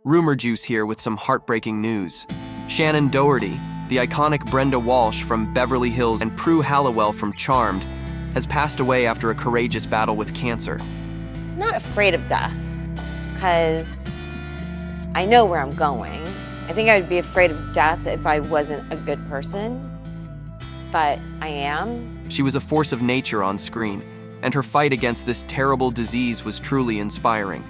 Rumour Juice here with some heartbreaking news. Shannen Doherty, the iconic Brenda Walsh from Beverly Hills and Prue Halliwell from Charmed, has passed away after a courageous battle with cancer. I'm not afraid of death, because I know where I'm going. I think I would be afraid of death if I wasn't a good person, but I am. She was a force of nature on screen, and her fight against this terrible disease was truly inspiring.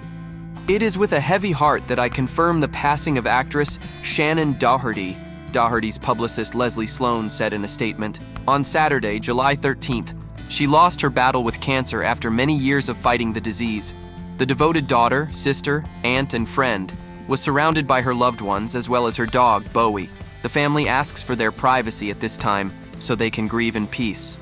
It is with a heavy heart that I confirm the passing of actress Shannen Doherty, Doherty's publicist Leslie Sloane said in a statement. On Saturday, July 13th, she lost her battle with cancer after many years of fighting the disease. The devoted daughter, sister, aunt, and friend was surrounded by her loved ones as well as her dog, Bowie. The family asks for their privacy at this time so they can grieve in peace.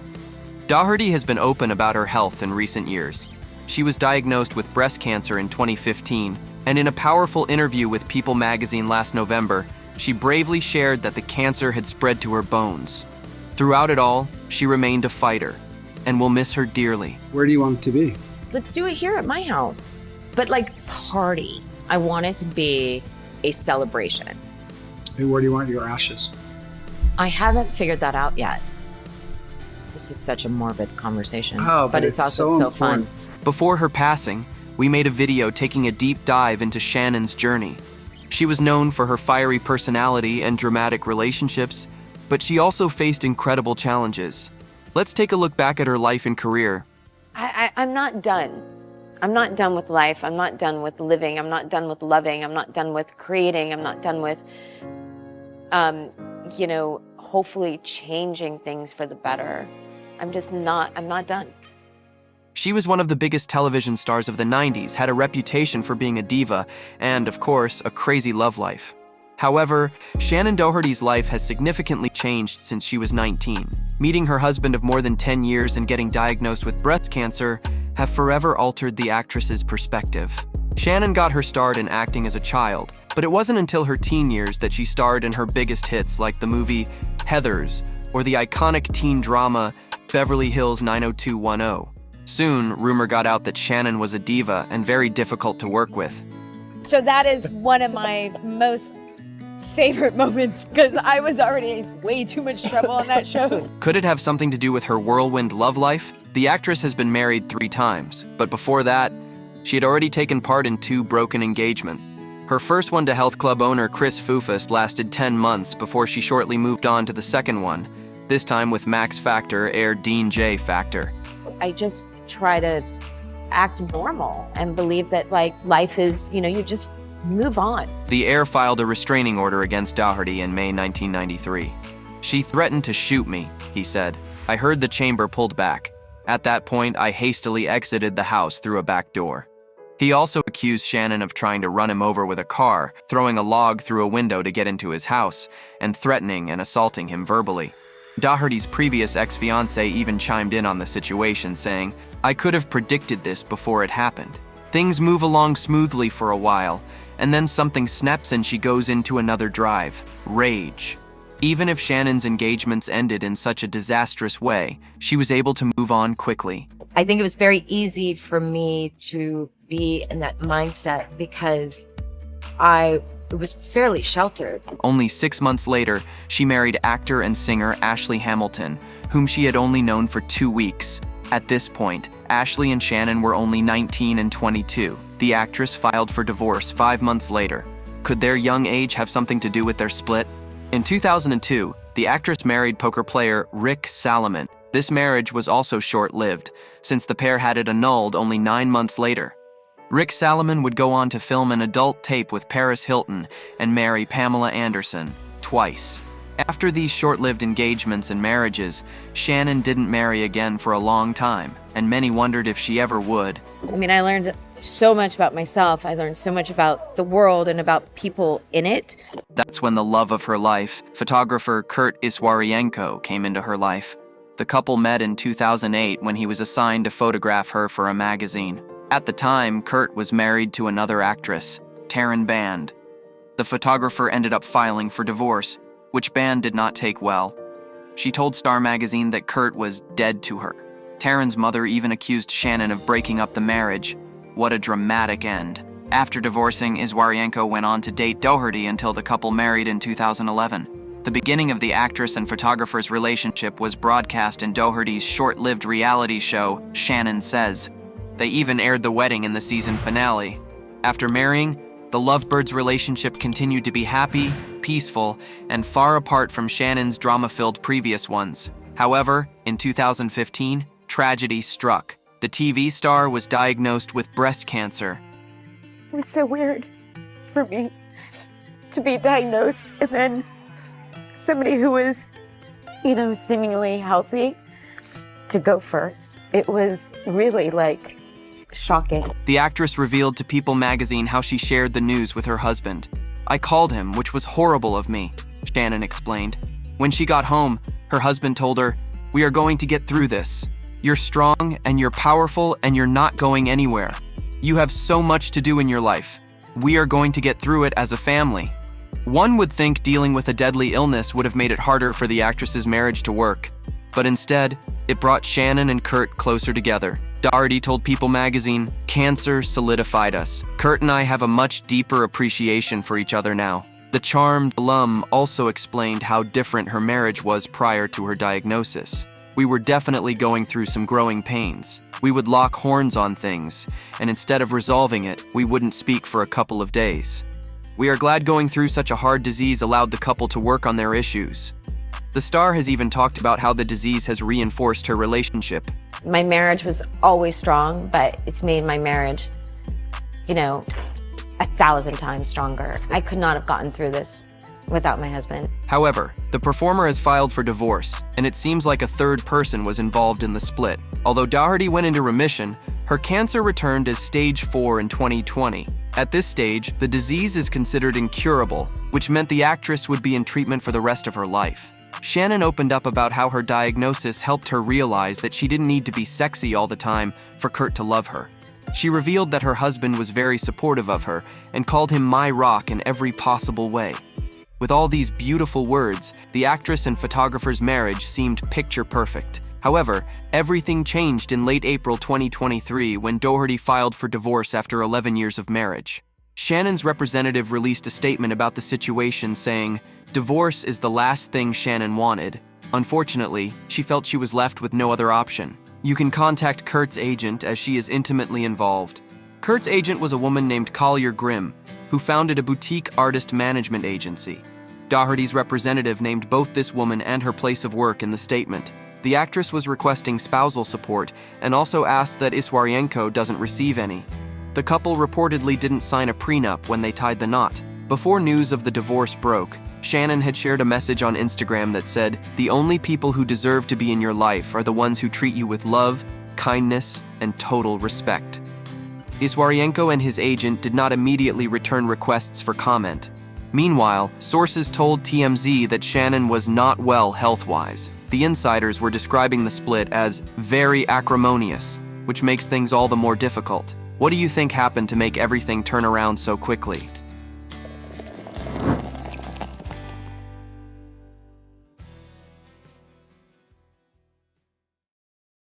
Doherty has been open about her health in recent years. She was diagnosed with breast cancer in 2015, and in a powerful interview with People magazine last November, she bravely shared that the cancer had spread to her bones. Throughout it all, she remained a fighter, and we'll miss her dearly. Where do you want it to be? Let's do it here at my house, but like party. I want it to be a celebration. And where do you want your ashes? I haven't figured that out yet. This is such a morbid conversation, but it's also so fun. Before her passing, we made a video taking a deep dive into Shannen's journey. She was known for her fiery personality and dramatic relationships, but she also faced incredible challenges. Let's take a look back at her life and career. I'm not done. I'm not done with life. I'm not done with living. I'm not done with loving. I'm not done with creating. I'm not done with, hopefully changing things for the better. I'm not done. She was one of the biggest television stars of the 90s, had a reputation for being a diva, and, of course, a crazy love life. However, Shannen Doherty's life has significantly changed since she was 19. Meeting her husband of more than 10 years and getting diagnosed with breast cancer have forever altered the actress's perspective. Shannen got her start in acting as a child, but it wasn't until her teen years that she starred in her biggest hits like the movie Heathers or the iconic teen drama Beverly Hills 90210. Soon, rumor got out that Shannen was a diva and very difficult to work with. So that is one of my most favorite moments, because I was already in way too much trouble on that show. Could it have something to do with her whirlwind love life? The actress has been married 3 times, but before that, she had already taken part in 2 broken engagements. Her first one to health club owner Chris Fufus lasted 10 months before she shortly moved on to the second one, this time with Max Factor heir Dean J. Factor. I just try to act normal and believe that life is, you just move on. The heir filed a restraining order against Doherty in May 1993. She threatened to shoot me, he said. I heard the chamber pulled back. At that point, I hastily exited the house through a back door. He also accused Shannen of trying to run him over with a car, throwing a log through a window to get into his house, and threatening and assaulting him verbally. Doherty's previous ex-fiancé even chimed in on the situation, saying, I could have predicted this before it happened. Things move along smoothly for a while, and then something snaps and she goes into another drive. Rage. Even if Shannen's engagements ended in such a disastrous way, she was able to move on quickly. I think it was very easy for me to be in that mindset because I was fairly sheltered. Only 6 months later, she married actor and singer Ashley Hamilton, whom she had only known for 2 weeks. At this point, Ashley and Shannen were only 19 and 22. The actress filed for divorce 5 months later. Could their young age have something to do with their split? In 2002, the actress married poker player Rick Salomon. This marriage was also short-lived, since the pair had it annulled only 9 months later. Rick Salomon would go on to film an adult tape with Paris Hilton and marry Pamela Anderson twice. After these short-lived engagements and marriages, Shannen didn't marry again for a long time, and many wondered if she ever would. I learned so much about myself. I learned so much about the world and about people in it. That's when the love of her life, photographer Kurt Iswarienko, came into her life. The couple met in 2008 when he was assigned to photograph her for a magazine. At the time, Kurt was married to another actress, Taryn Band. The photographer ended up filing for divorce, which Band did not take well. She told Star magazine that Kurt was dead to her. Taryn's mother even accused Shannen of breaking up the marriage. What a dramatic end. After divorcing, Iswaryenko went on to date Doherty until the couple married in 2011. The beginning of the actress and photographer's relationship was broadcast in Doherty's short-lived reality show, Shannen Says. They even aired the wedding in the season finale. After marrying, the lovebirds' relationship continued to be happy, peaceful, and far apart from Shannon's drama-filled previous ones. However, in 2015, tragedy struck. The TV star was diagnosed with breast cancer. It was so weird for me to be diagnosed and then somebody who was, seemingly healthy to go first. It was really shocking. The actress revealed to People magazine how she shared the news with her husband. "I called him, which was horrible of me," Shannen explained. When she got home, her husband told her, "We are going to get through this. You're strong and you're powerful and you're not going anywhere. You have so much to do in your life. We are going to get through it as a family." One would think dealing with a deadly illness would have made it harder for the actress's marriage to work. But instead, it brought Shannen and Kurt closer together. Doherty told People magazine, "Cancer solidified us. Kurt and I have a much deeper appreciation for each other now." The charmed alum also explained how different her marriage was prior to her diagnosis. "We were definitely going through some growing pains. We would lock horns on things, and instead of resolving it, we wouldn't speak for a couple of days. We are glad going through such a hard disease allowed the couple to work on their issues." The star has even talked about how the disease has reinforced her relationship. My marriage was always strong, but it's made my marriage, 1,000 times stronger. I could not have gotten through this without my husband. However, the performer has filed for divorce, and it seems like a third person was involved in the split. Although Doherty went into remission, her cancer returned as stage 4 in 2020. At this stage, the disease is considered incurable, which meant the actress would be in treatment for the rest of her life. Shannen opened up about how her diagnosis helped her realize that she didn't need to be sexy all the time for Kurt to love her. She revealed that her husband was very supportive of her and called him "my rock" in every possible way. With all these beautiful words, the actress and photographer's marriage seemed picture perfect. However, everything changed in late April 2023 when Doherty filed for divorce after 11 years of marriage. Shannon's representative released a statement about the situation saying, "Divorce is the last thing Shannen wanted. Unfortunately, she felt she was left with no other option. You can contact Kurt's agent as she is intimately involved." Kurt's agent was a woman named Collier Grimm, who founded a boutique artist management agency. Doherty's representative named both this woman and her place of work in the statement. The actress was requesting spousal support and also asked that Iswaryenko doesn't receive any. The couple reportedly didn't sign a prenup when they tied the knot. Before news of the divorce broke, Shannen had shared a message on Instagram that said, "The only people who deserve to be in your life are the ones who treat you with love, kindness, and total respect." Iswaryenko and his agent did not immediately return requests for comment. Meanwhile, sources told TMZ that Shannen was not well health-wise. The insiders were describing the split as very acrimonious, which makes things all the more difficult. What do you think happened to make everything turn around so quickly?